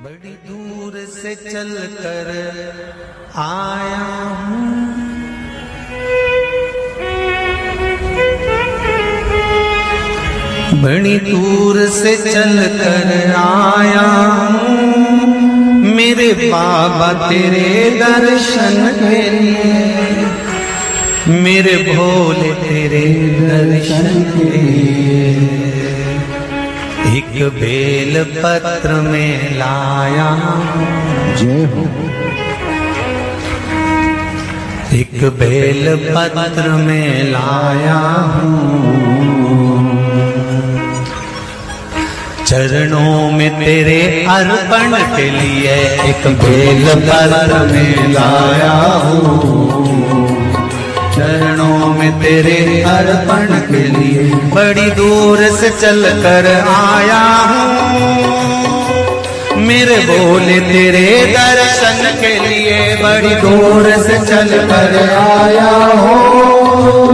बड़ी दूर से चल कर आया हूँ, बड़ी दूर से चल कर आया हूँ, मेरे बाबा तेरे दर्शन के लिए, मेरे भोले तेरे दर्शन के लिए। एक बेल पत्र में लाया जय हो। एक बेल पत्र में लाया हूँ, चरणों में तेरे अर्पण के लिए एक बेल पत्र में लाया हूँ, चरणों में तेरे अर्पण के लिए। बड़ी दूर से चल कर आया हूँ, मेरे भोले तेरे दर्शन के लिए। बड़ी दूर से चल कर आया हूँ,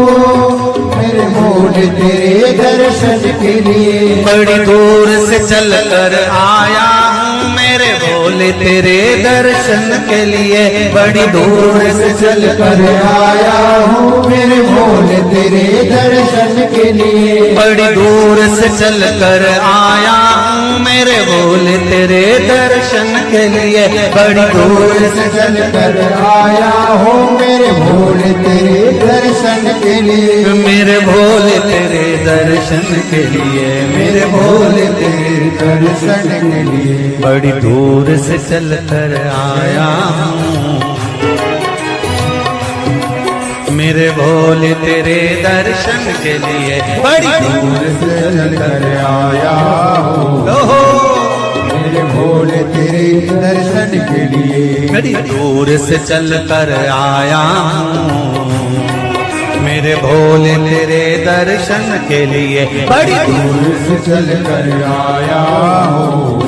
मेरे भोले तेरे दर्शन के लिए। बड़ी दूर से चल कर आया हूँ, मेरे भोले तेरे दर्शन के लिए। बड़ी दूर से चल कर आया हूँ, मेरे भोले तेरे दर्शन के लिए। बड़ी दूर से चल कर आया हूँ, मेरे भोले तेरे दर्शन के लिए। बड़ी दूर से चल कर आया हूँ, मेरे भोले तेरे दर्शन के लिए। मेरे भोले तेरे दर्शन के लिए, मेरे भोले तेरे दर्शन के लिए। बड़ी दूर से चल कर आया हूँ, मेरे भोले तेरे दर्शन के लिए। बड़ी दूर से चल कर आया हूँ, मेरे भोले तेरे दर्शन के लिए। बड़ी दूर से चल कर आया हूँ, मेरे भोले तेरे दर्शन के लिए। बड़ी दूर से चल कर आया हूँ,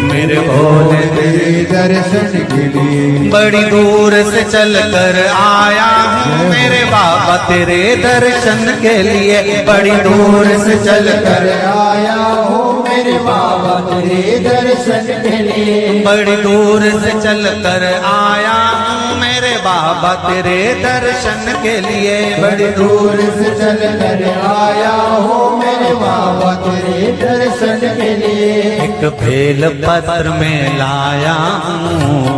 मेरे भोले तेरे दर्शन के लिए। बड़ी दूर से चल कर आया हूँ, मेरे बाबा तेरे दर्शन के लिए। बड़ी दूर से चल कर आया हूँ, मेरे बाबा तेरे दर्शन के लिए। बड़ी दूर से चल कर आया हूँ, मेरे बाबा तेरे दर्शन के लिए। बड़ी दूर से चल कर आया हूँ, मेरे बाबा तेरे दर्शन के लिए। एक बेल पत्र में लाया हूँ,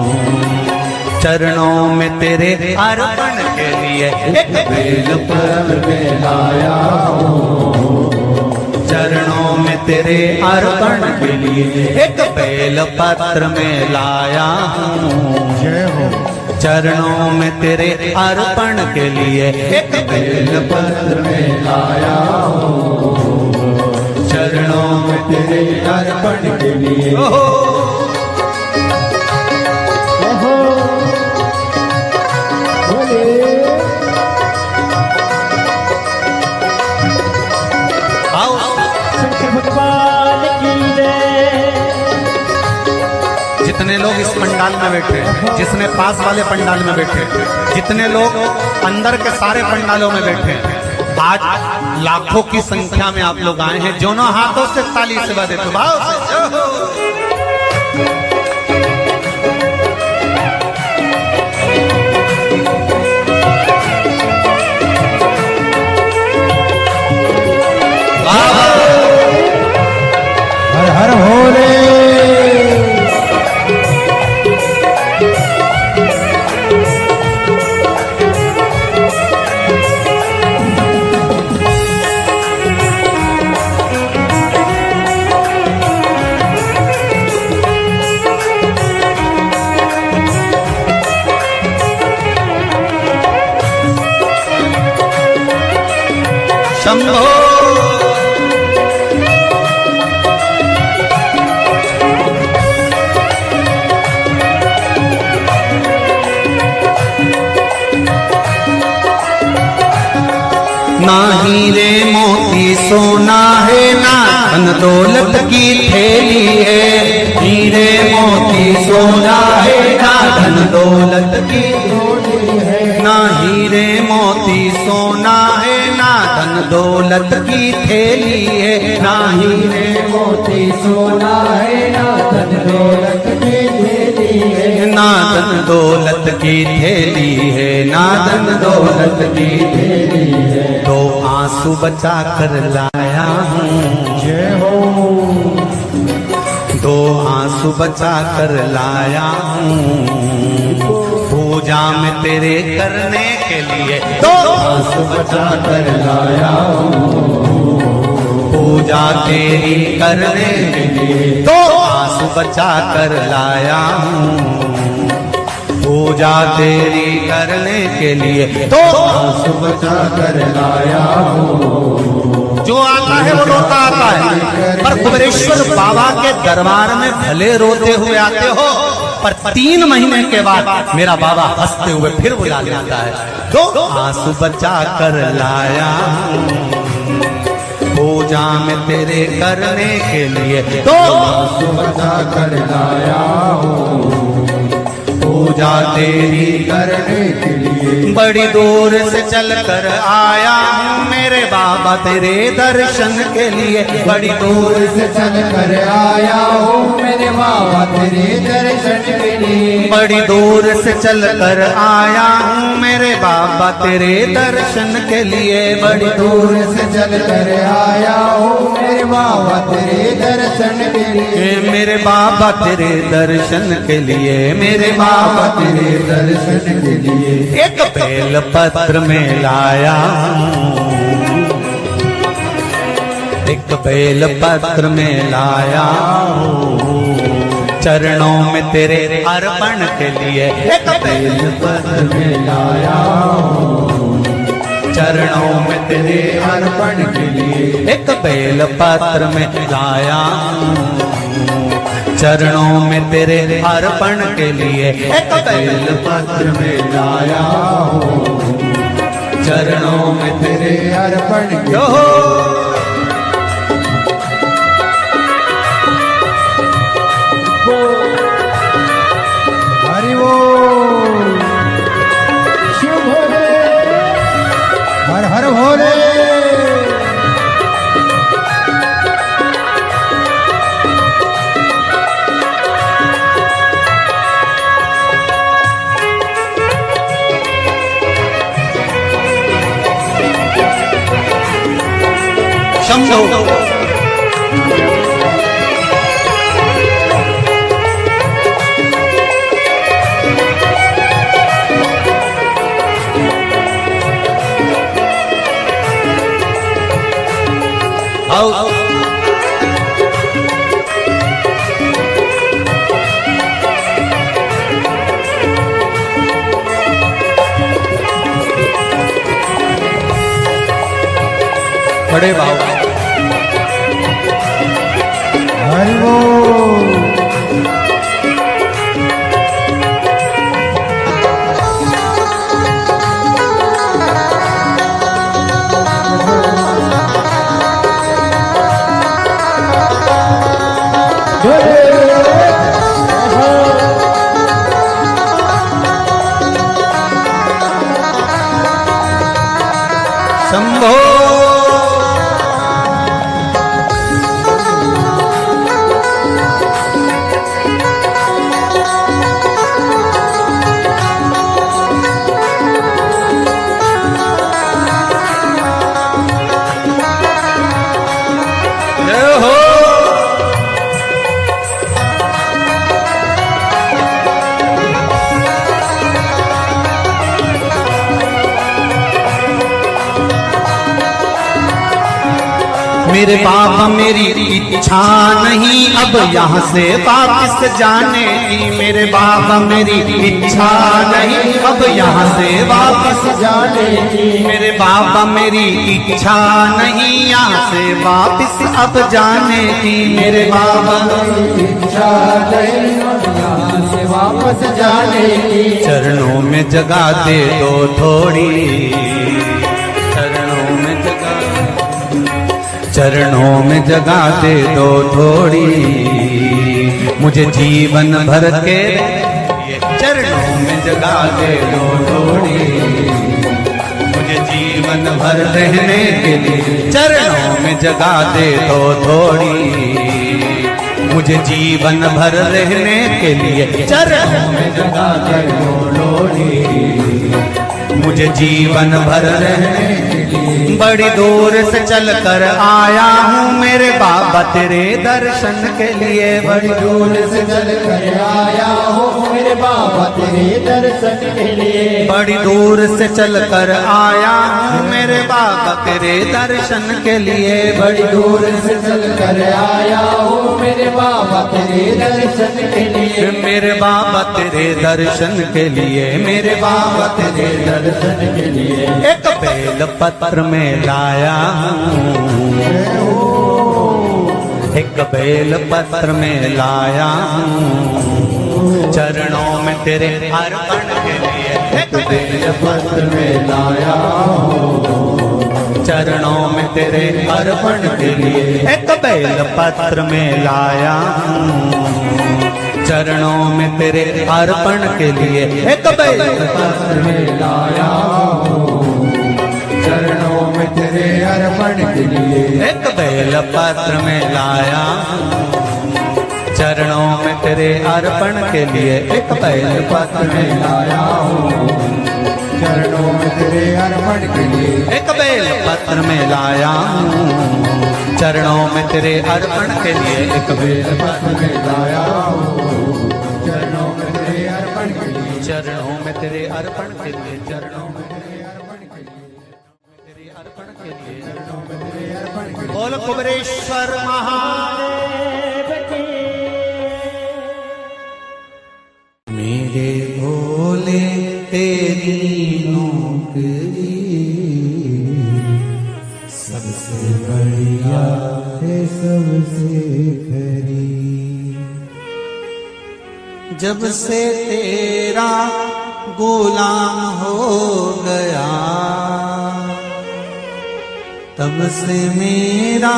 चरणों में तेरे अर्पण के लिए। एक बेल पत्र में लाया हूँ, चरणों में तेरे अर्पण के लिए। एक बेल पत्र में लाया हूँ, जय हो। चरणों में तेरे अर्पण के लिए। एक बेल पत्र में लाया हूँ, चरणों में तेरे अर्पण के लिए। भगवान की जय। जितने लोग इस पंडाल में बैठे, जितने पास वाले पंडाल में बैठे, जितने लोग अंदर के सारे पंडालों में बैठे, आज लाखों की संख्या में आप लोग आए हैं। दोनों हाथों से ताली से बजाते तो भाव से। हर हर भोले। शंभो ना हीरे मोती सोना है, ना धन दौलत की थैली है। हीरे मोती सोना है, ना धन दौलत की थैली है। ना हीरे मोती सोना है, ना धन दौलत की थैली है। ना हीरे मोती सोना है, ना धन दौलत धन दौलत की थैली है, ना धन दौलत की थैली है। दो आंसू बचा कर लाया हूँ, जय हो। दो आंसू बचा कर लाया हूँ, पूजा में तेरे करने के लिए। दो आंसू बचा कर लाया हूँ, पूजा तेरी करने के लिए। दो आंसू बचा कर लाया हूँ, पूजा तेरी करने के लिए। दो आंसू बचा कर लाया हूँ। जो आता है वो रोता आता है, पर कुबेरेश्वर बाबा के दरबार में भले रोते हुए आते हो, पर 3 महीने के बाद मेरा बाबा हंसते हुए फिर बुला लेता है। दो आंसू बचा कर लाया हूँ, पूजा में तेरे करने के लिए। दो आंसू बचा कर लाया हूँ, पूजा तेरी करने के लिए। बड़ी दूर से चल कर आया हूँ मेरे बाबा तेरे दर्शन के लिए। बड़ी दूर से चल कर आया हूँ मेरे बाबा तेरे दर्शन के लिए। बड़ी दूर से चल कर आया हूँ मेरे बाबा तेरे दर्शन के लिए। बड़ी दूर से चल कर आया हूँ मेरे बाबा तेरे दर्शन के लिए। मेरे बाबा तेरे दर्शन के लिए, मेरे बाबा तेरे दर्शन के लिए। एक बेल पत्र में लाया हूँ, एक बेल पत्र में लाया हूँ, चरणों में तेरे अर्पण के लिए। एक बेल पत्र में लाया हूँ, चरणों में तेरे अर्पण के लिए। एक बेल पत्र में लाया हूँ, चरणों में तेरे अर्पण के लिए। एक बेल पत्र में लाया हूँ, चरणों में तेरे अर्पण के लिए। हरि बोल, शिव भोले, हर हर भोले। शंभो बड़े बाबा हरि बोल। शंभो मेरे बाबा मेरी इच्छा नहीं अब यहाँ से वापस जाने की। मेरे बाबा मेरी इच्छा नहीं अब यहाँ से वापस जाने की। मेरे बाबा मेरी इच्छा नहीं यहाँ से वापस अब जाने की। मेरे बाबा मेरी इच्छा नहीं यहाँ से वापस जाने की। चरणों में जगह दे दो थोड़ी, चरणों में जगह, चरणों में जगह दे दो थोड़ी, मुझे जीवन भर के चरणों में जगह दे दो थोड़ी, मुझे जीवन भर रहने के लिए चरणों में जगह दे दो थोड़ी, मुझे जीवन भर रहने के लिए चरणों में जगा कर लोड़ी, मुझे जीवन भर रहने के लिए बड़ी दूर से चल कर आया हूँ मेरे बाबा तेरे दर्शन के लिए। बड़ी दूर से चल कर आया हो मेरे बाबा तेरे दर्शन के लिए। बड़ी दूर से चल कर आया हूँ मेरे बाबा तेरे दर्शन के लिए। बड़ी दूर से चल कर आया हो मेरे बाबा तेरे दर्शन के लिए। मेरे बाबा तेरे दर्शन के लिए, मेरे बाबा तेरे दर्शन के लिए एक बेल पत्र में लाया हूँ, एक बेल पत्र में लाया हूँ चरणों में तेरे अर्पण के लिए। एक बेल पत्र में लाया हूँ चरणों में तेरे अर्पण के लिए। एक बेल पत्र में लाया हूँ चरणों में तेरे अर्पण के लिए। एक बेल पत्र में लाया हूँ चरणों में तेरे अर्पण के लिए। एक बेल पत्र में लाया चरणों में तेरे अर्पण के लिए। एक बेल पत्र में लाया हूँ चरणों में तेरे अर्पण के लिए। एक बेल पत्र में लाया हूँ चरणों में तेरे अर्पण के लिए। एक बेल पत्र में लाया हूँ चरणों में तेरे अर्पण के लिए। चरणों में तेरे अर्पण के लिए। चरणों में तेरे अर्पण के लिए। बोल कुबेरेश्वर महादेव की। मेरे भोले तेरी नौकरी सबसे बढ़िया है सबसे खरी। जब से तेरा गुलाम हो गया तब से मेरा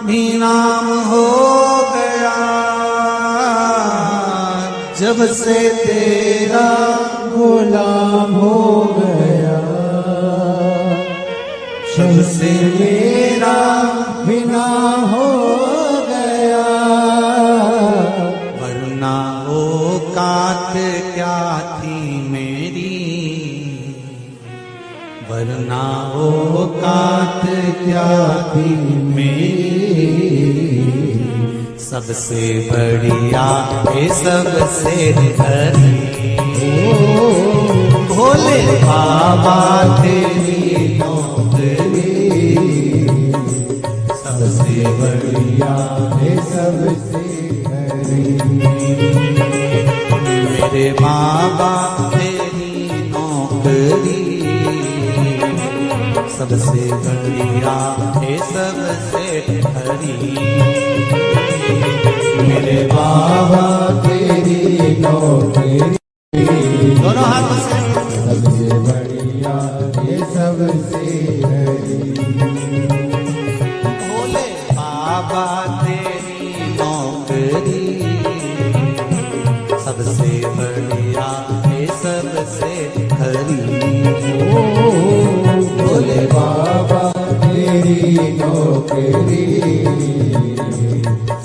भी नाम हो गया। जब से तेरा गुलाम हो गया जब से मेरा बिना हो गया। वरना औकात क्या थी मेरी, वरना औकात क्या थी मेरी। सबसे बढ़िया ये सबसे खरी भोले बाबा तेरी नौकरी। सबसे बढ़िया है सबसे खरी। मेरे बाबा तेरी नौकरी सबसे बढ़िया है सबसे खरी। मेरे बाबा तेरी नौकरी दोनों हाथों से सबसे बढ़िया ये सबसे खरी। भोले बाबा तेरी नौकरी सबसे बढ़िया है सबसे खरी। भोले बाबा तेरी नौकरी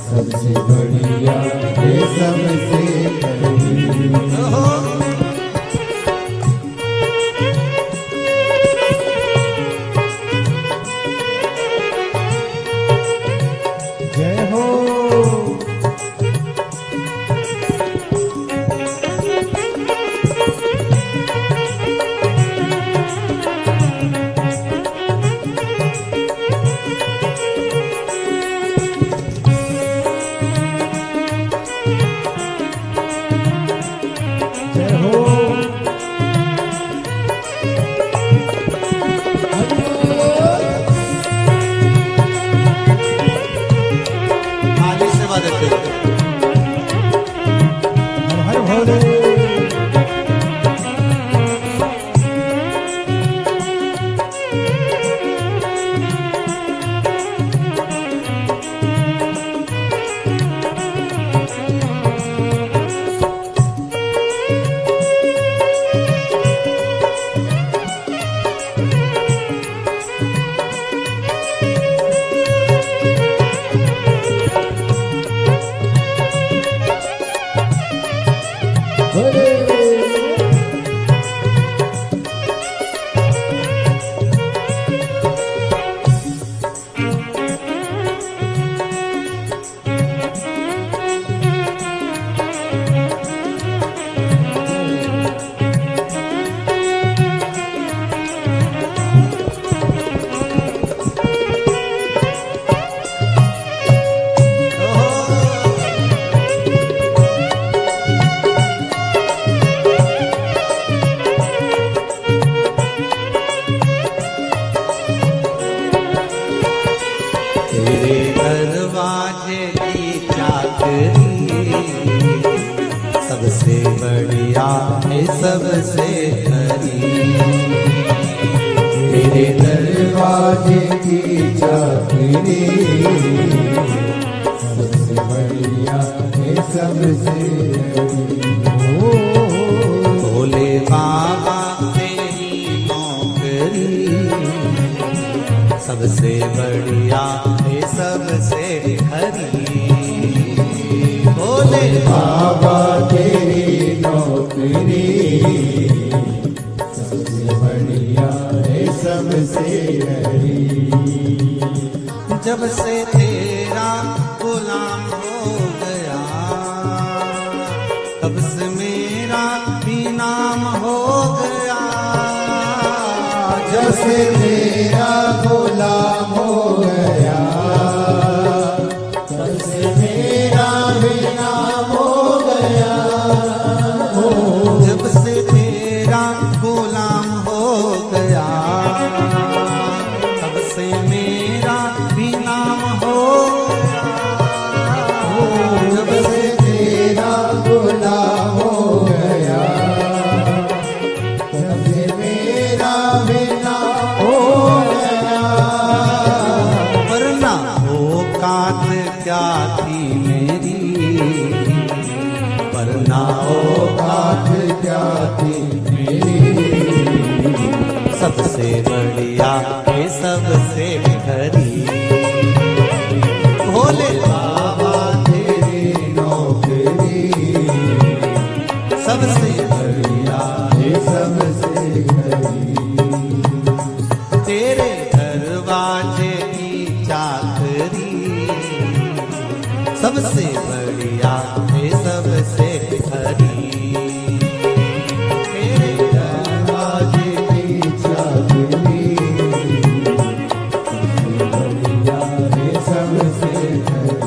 सबसे बढ़िया है सबसे खरी। जय हो जय बढ़िया है सबसे खरी। तेरे दरवाजे की चाकरी सबसे बढ़िया है सबसे भोले बाबा तेरी नौकरी सबसे बढ़िया है सबसे खरी। भोले बाबा तेरी नौकरी सबसे बढ़िया है सबसे हरी। जब से तेरा गुलाम हो गया तब से मेरा भी नाम हो गया। जब से तेरा गुलाम हो गया तब से मेरा भी नाम हो गया। जब से तेरा गुलाम हो गया तब से मेरा भी नाम हो गया। जब से तेरा गुलाम हो गया तब से मेरा भी नाम हो गया। वरना औकात क्या थी मेरी, वरना औकात क्या थी मेरी सबसे बढ़िया है सबसे खरी। भोले बाबा तेरी नौकरी सबसे बढ़िया है सबसे खरी। तेरे दरवाजे की चाकरी सबसे बढ़िया है सबसे खरी। तेरे दरवाजे की चाकरी सबसे बढ़िया है सबसे खरी।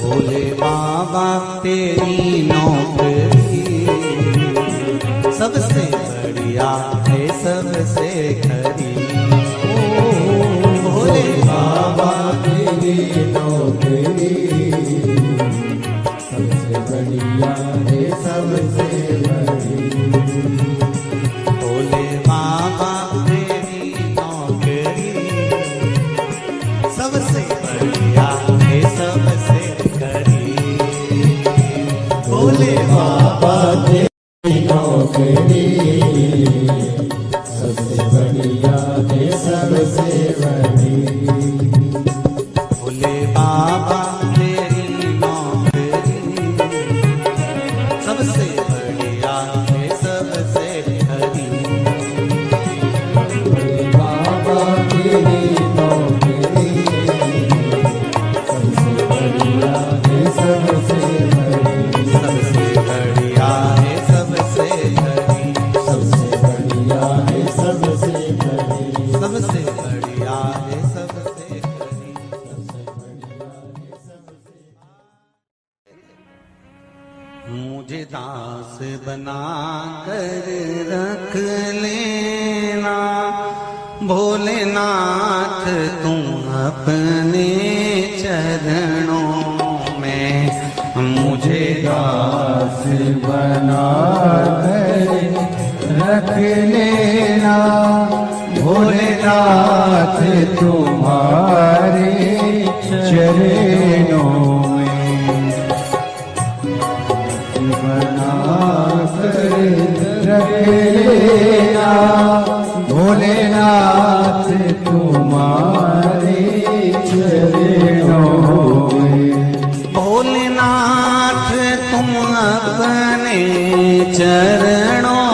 भोले बाबा तेरी नौकरी सबसे बढ़िया है सबसे खरी। भोले बाबा तेरी नौकरी सबसे बढ़िया है सबसे बड़ी। भोले बाबा तेरी नौकरी सबसे बढ़िया है सबसे खरी। भोले बाबा तेरी नौकरी सबसे बढ़िया है सबसे बड़ी। भोले बाबा तेरी नौकरी सबसे बढ़िया है सबसे खरी। बाबा तेरी नौकरी बना कर रख लेना भोलेनाथ तुम अपने चरणों में मुझे दास बना कर रख लेना भोलेनाथ तुम्हारे चरणों में बना कर रख लेना भोलेनाथ तुम्हारे चरणों में भोलेनाथ तुम अपने चरणों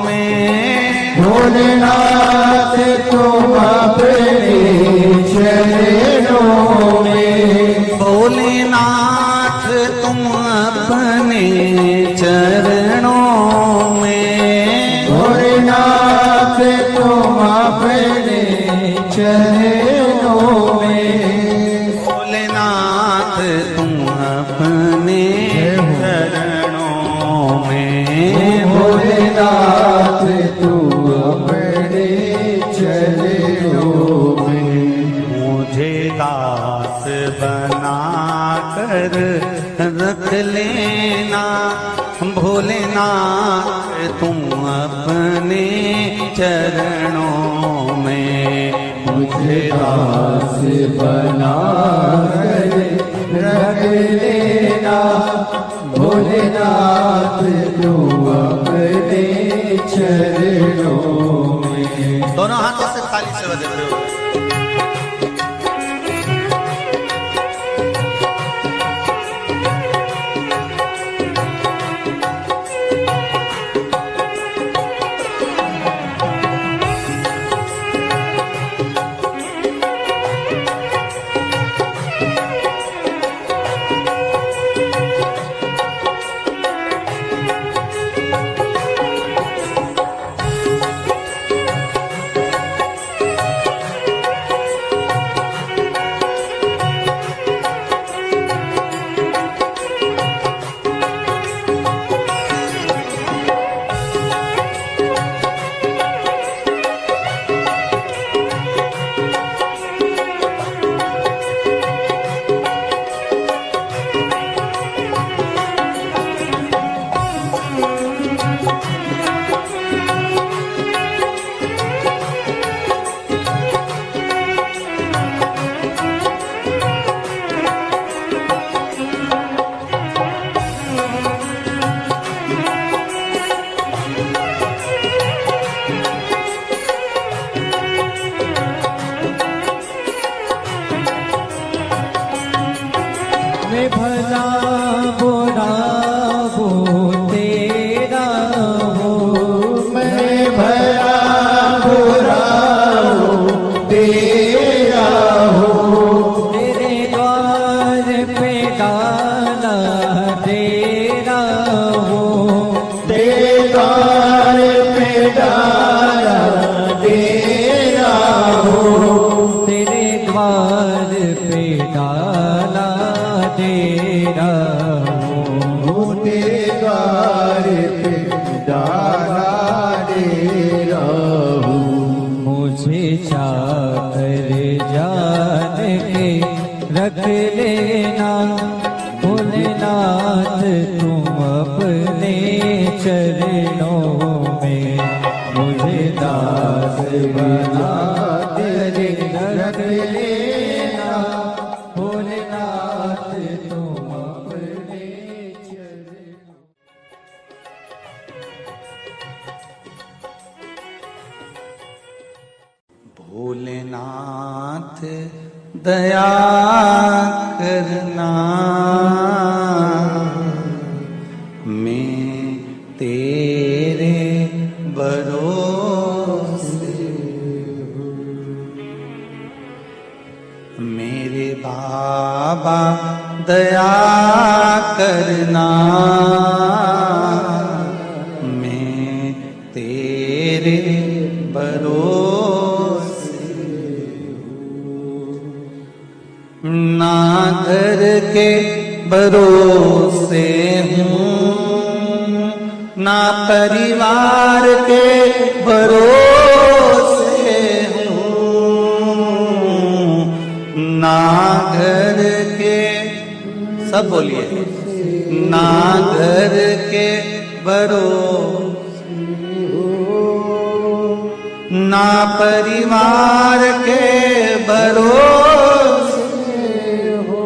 में भोलेनाथ तुम अपने चरणों में भोलेनाथ तुम अपने चरणों में भोलेनाथ तुम अपने चरणों में भोलेनाथ तुम अपने चरणों में भोलेनाथ तुम अपने चरणों में मुझे दास बना कर रख लेना भोलेनाथ तुम अपने चरणों में मुझे दास बना कर रख लेना भोलेनाथ तुम अपने चरणों में दोनों हाथों से ताली से बजाते हो मैं भला बुरा वो तेरा हो मैं भला बुरा हूँ तेरा हूँ तेरे द्वार पे डाला तेरा हो तेरे द्वार पे डाला तेरा हूँ तेरे द्वार पे डाला तेरा हो तेरे द्वार पे डाला तेरा हूँ मुझे चाकर जान के रख लेना भोलेनाथ तुम अपने चरणों में मुझे दास बना तेरे रख लेना भोलेनाथ तुम अपने चरणों भोलेनाथ दया करना मैं तेरे भरोसे मेरे बाबा दया करना मैं तेरे भरोसे ना घर के भरोसे हूँ ना ना परिवार के भरोसे हूँ, ना घर के, सब बोलिए, ना घर के भरोसे, ना परिवार के भरोसे हो।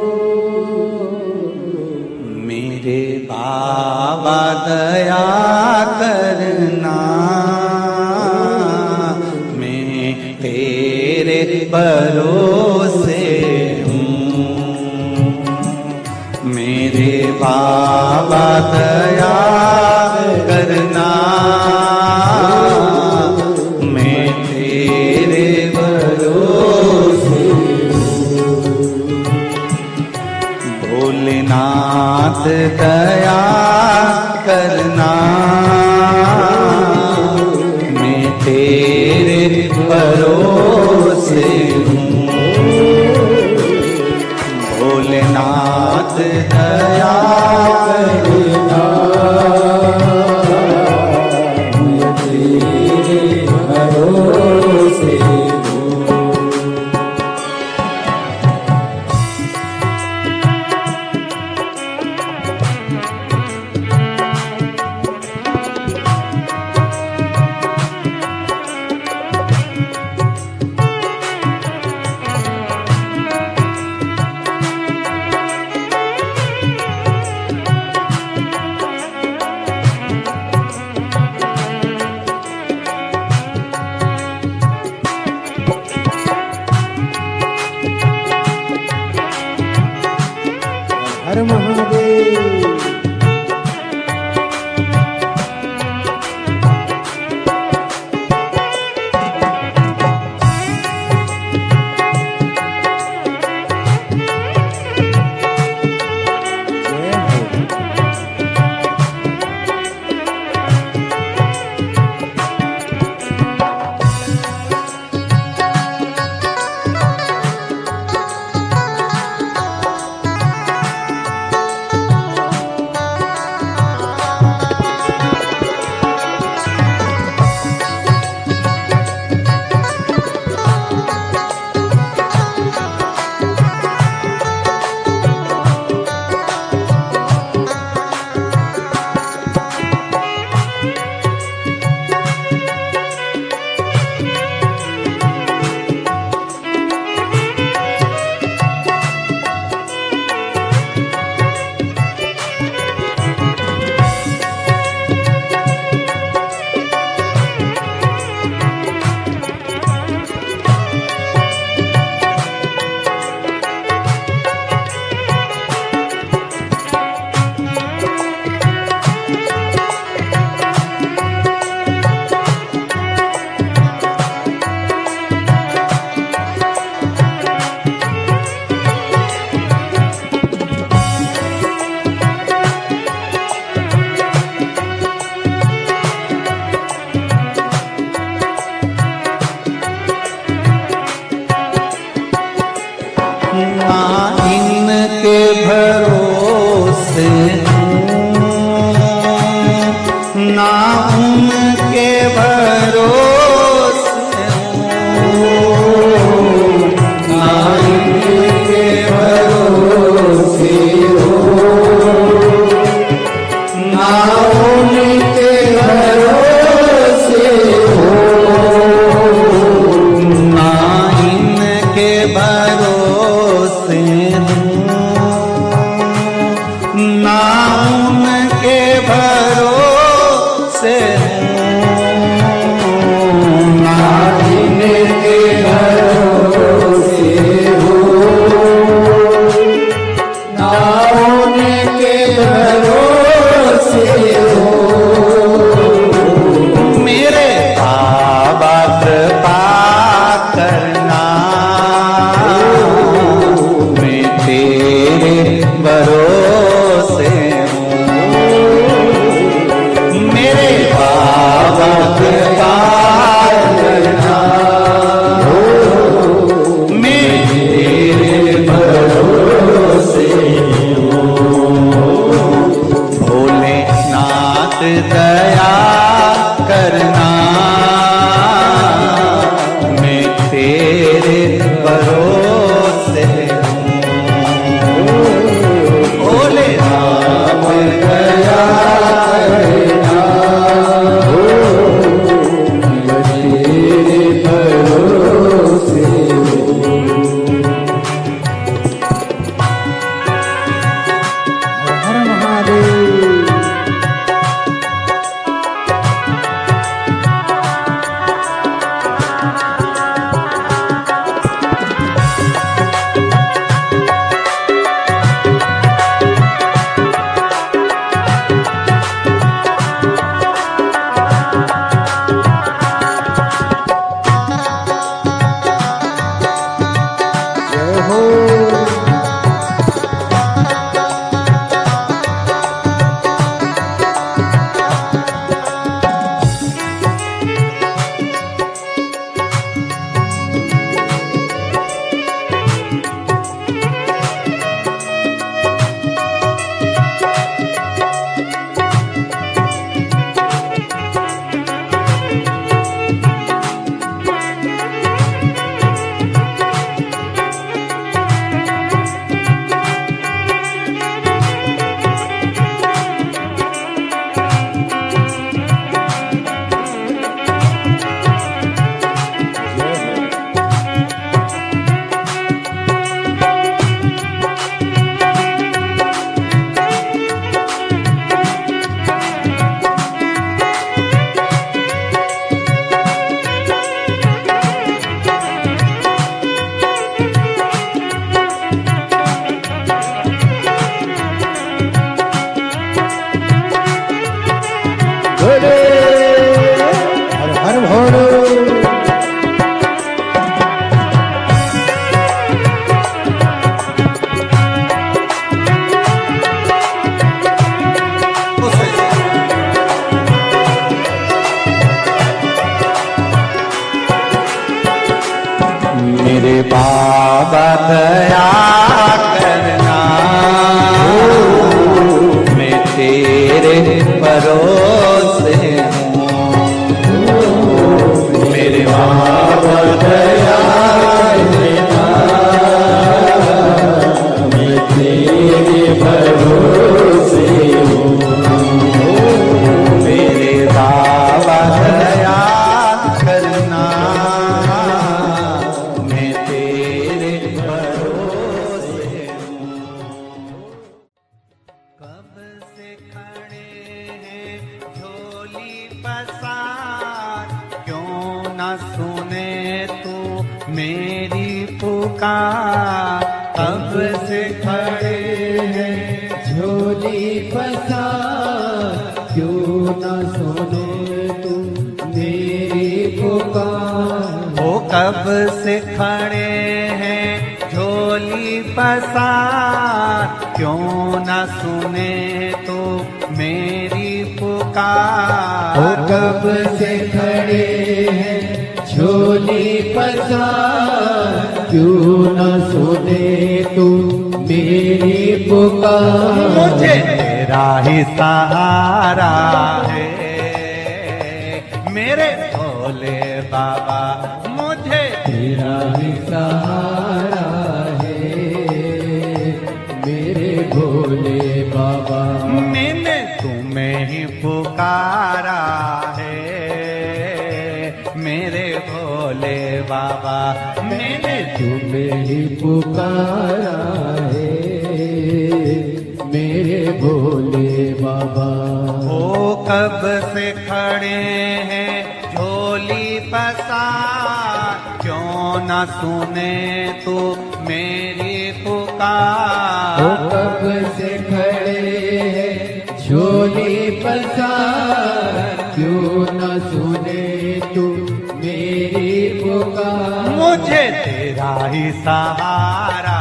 मेरे बाबा दया करना, मैं तेरे भरोसे हूँ। मेरे बाबा दया करना, मैं तेरे भरोसे हूँ। भोलेनाथ दया करना, मैं तेरे भरोसे हूँ। भोलेनाथ दया करना, मैं तेरे भरोसे हूँ। हर महादेव। इनके भरोसे ना उनके भरोसे ना इनके भरोसे ना उनके भरोसे ना इनके भरोसे हो हर हर भोले मेरे बाबा दया करना, मैं तेरे भरोसे हूँ। मेरे बाबा दया करना, मैं तेरे भरोसे हूँ। मेरे बाबा दया करना, मैं तेरे भरोसे हूँ। कब से खड़े हैं झोली पसार, क्यों न सुने तू मेरी पुकार। कब से खड़े हैं झोली पसार, क्यों न सुने तू मेरी पुकार। वो कब से खड़े हैं झोली पसार, क्यों न सुने तो मेरी पुकार। वो कब से खड़े हैं झोली पसार, क्यों न सुने तू मेरी पुकार। मुझे तेरा ही सहारा है मेरे भोले बाबा, मुझे तेरा ही सहारा है मेरे भोले बाबा। मैंने तुम्हें ही पुकारा है मेरे भोले बाबा। मैंने तुम्हें ही पुकारा है मेरे भोले बाबा। वो कब से खड़े हैं झोली पसार, क्यों न सुने तू मेरी पुकार। वो कब से खड़े हैं झोली पसार, क्यों न सुने तू मेरी पुकार। मुझे तेरा ही सहारा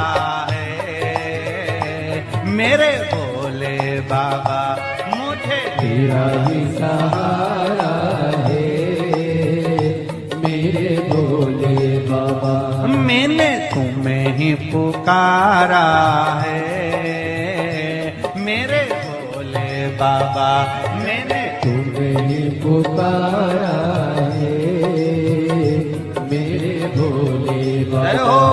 है मेरे भोले बाबा, मुझे तेरा ही सहारा है मेरे भोले बाबा। मैंने तुम्हें ही पुकारा है मेरे भोले बाबा। मैंने तुम्हें ही पुकारा है मेरे भोले जय बाबा। हो।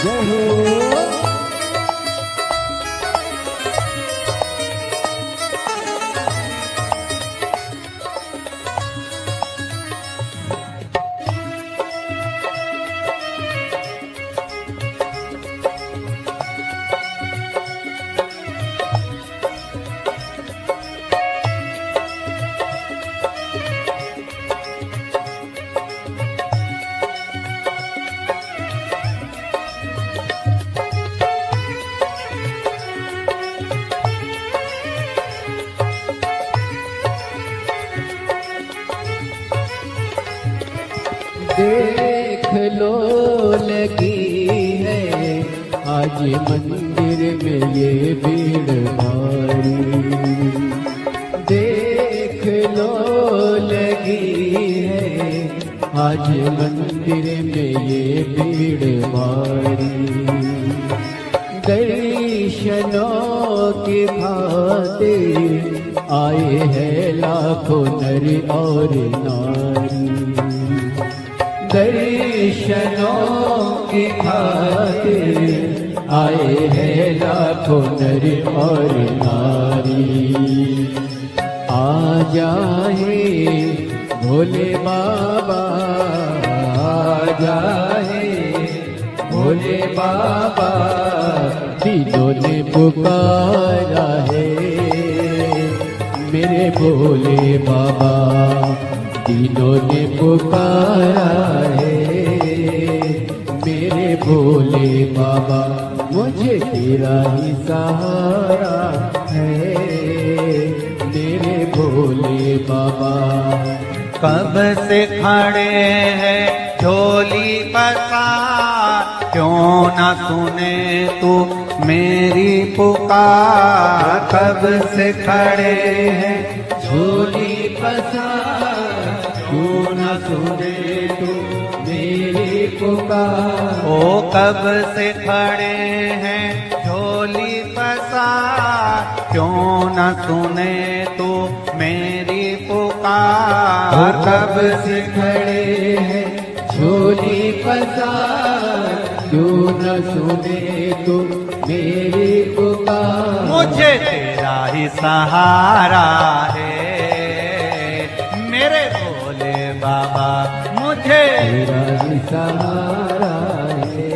जय हो। देख लो लगी है आज मंदिर में ये भीड़ भारी। देख लो लगी है आज मंदिर में ये भीड़ भारी। दर्शनों की खातिर आए हैं लाखों नर और नारी। दर्शनों की खातिर आए हैं लाखों नर और नारी। आ जाए भोले बाबा, आ जाए भोले बाबा, दिलों ने पुकारा है मेरे भोले बाबा। दिलों ने पुकारा है मेरे भोले बाबा। मुझे तेरा ही सहारा है मेरे भोले बाबा। कब से खड़े हैं झोली पसार, क्यों न सुने तू मेरी पुकार। कब से खड़े हैं झोली पसार, क्यों न सुने तू मेरी पुकार। ओ कब से खड़े हैं झोली पसार, क्यों न सुने तू मेरी पुकार। कब से खड़े हैं झोली पसार, क्यों न सुने तू मेरी पुकार। मुझे तेरा ही सहारा है मेरे भोले बाबा। मुझे तेरा ही सहारा है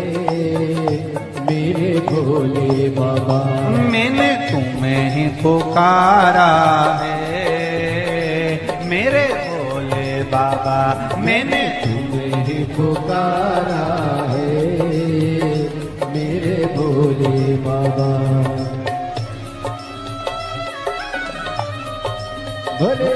मेरे भोले बाबा। मैंने तुम्हें ही पुकारा है मेरे भोले बाबा। मैंने तुम्हें ही पुकारा है मेरे भोले बाबा। भोले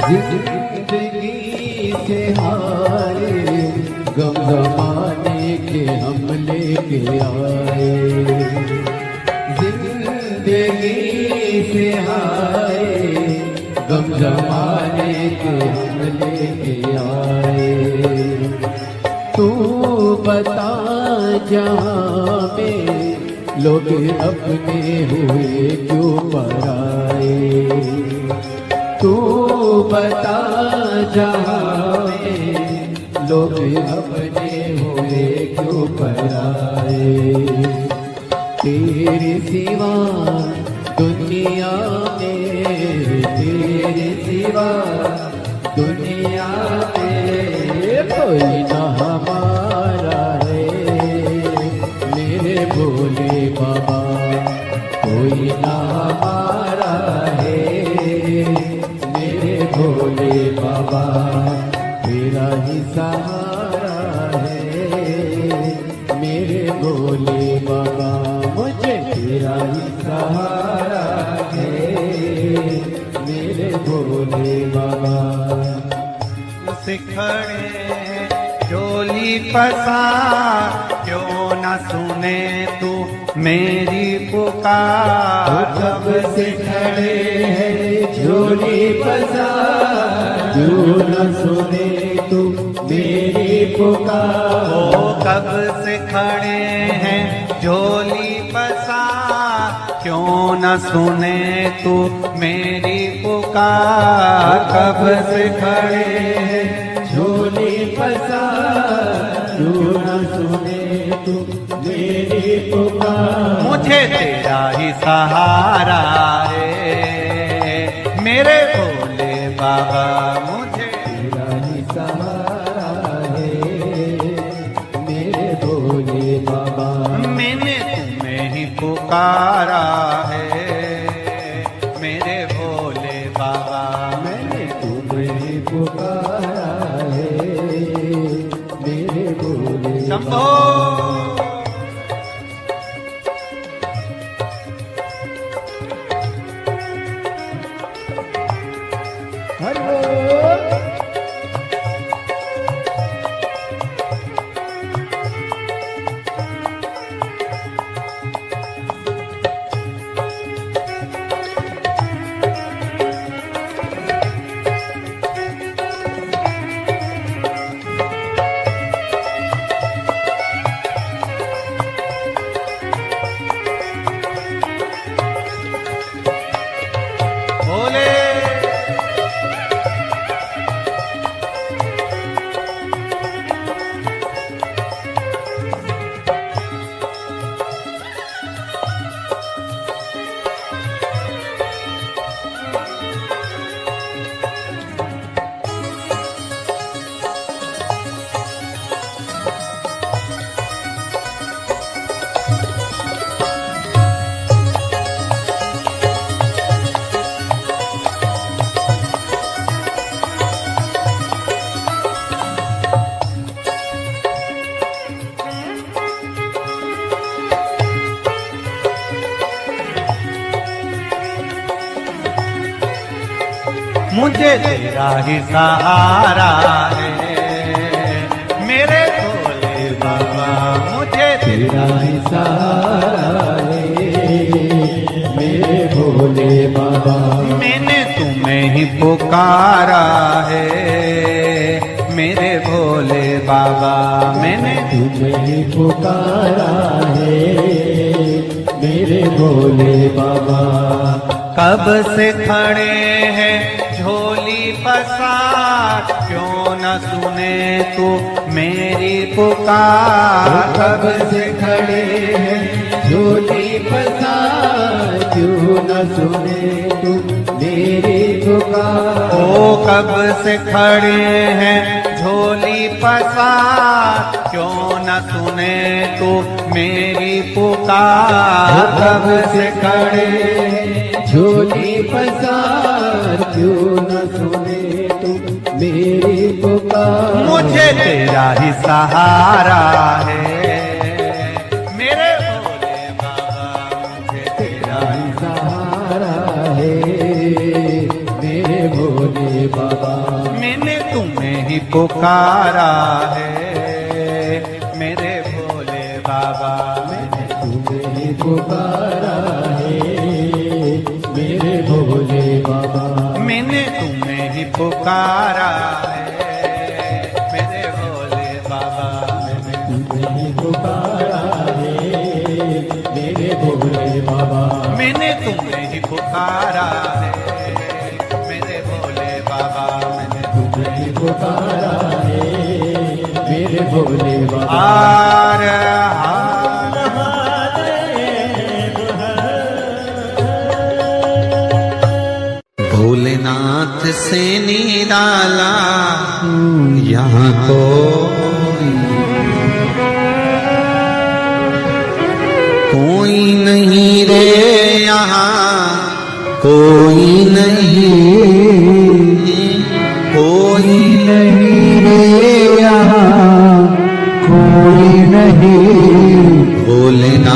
जिंदगी से हारे गम जमाने के हम लेके आए। जिंदगी से आए, गम जमाने के हम लेके आए। तू बता जहाँ में लोग अपने हुए क्यों पराए। तू बता जहाँ में लोग अपने हुए क्यों पराए। तेरे सिवा दुनिया में, तेरे सिवा दुनिया में कोई ना हमारा है मेरे भोले बाबा, कोई ना हमारा है मेरे भोले बाबा। तेरा ही सहारा है मेरे भोले बाबा, मुझे तेरा ही सहारा है मेरे भोले बाबा। सिखड़े झोली पसार, क्यों न सुने तू मेरी पुकार। कब से खड़े हैं झोली पसार, क्यों न सुने तू मेरी पुकार। ओ कब से खड़े हैं झोली पसार, क्यों न सुने तू मेरी पुकार। कब से खड़े हैं झोली पसार, क्यों न सुने तू मेरी पुकार। मुझे तेरा ही सहारा है मेरे भोले बाबा, मुझे तेरा ही सहारा है मेरे भोले बाबा। मैंने तुम्हें ही पुकारा है मेरे भोले बाबा। मैंने तुम्हें पुकारा है मेरे भोले शंभो। भोले मुझे तेरा ही सहारा है मेरे भोले बाबा। मुझे तेरा ही सहारा है मेरे भोले बाबा। मैंने तुम्हें ही पुकारा है मेरे भोले बाबा। मैंने तुम्हें ही पुकारा है मेरे भोले बाबा। कब से खड़े हैं झोली पसार, क्यों न सुने तू मेरी पुकार। कब से खड़े हैं झोली पसार, क्यों न सुने तू मेरी पुकार। ओ कब से खड़े हैं झोली पसार, क्यों न सुने तू मेरी पुकार। कब से खड़े हैं झोली पसार, क्यों न सुने तू मेरी पुकार। मुझे तेरा ही सहारा है मेरे भोले बाबा। मुझे तेरा ही सहारा है मेरे भोले बाबा। मैंने तुम्हें ही पुकारा है मेरे भोले बाबा। मैंने तुम्हें ही पुकारा है मेरे पुकारा है मेरे भोले बाबा। तुम्हें पुकारा है मेरे भोले बाबा। मैंने तुम्हें ही पुकारा है मेरे भोले बाबा। मैंने तुम्हें पुकारा है मेरे भोले बाबा। हार भोलेनाथ से निराला यहाँ कोई नहीं रे, यहाँ कोई नहीं, कोई नहीं रे यहाँ कोई नहीं। भोलेनाथ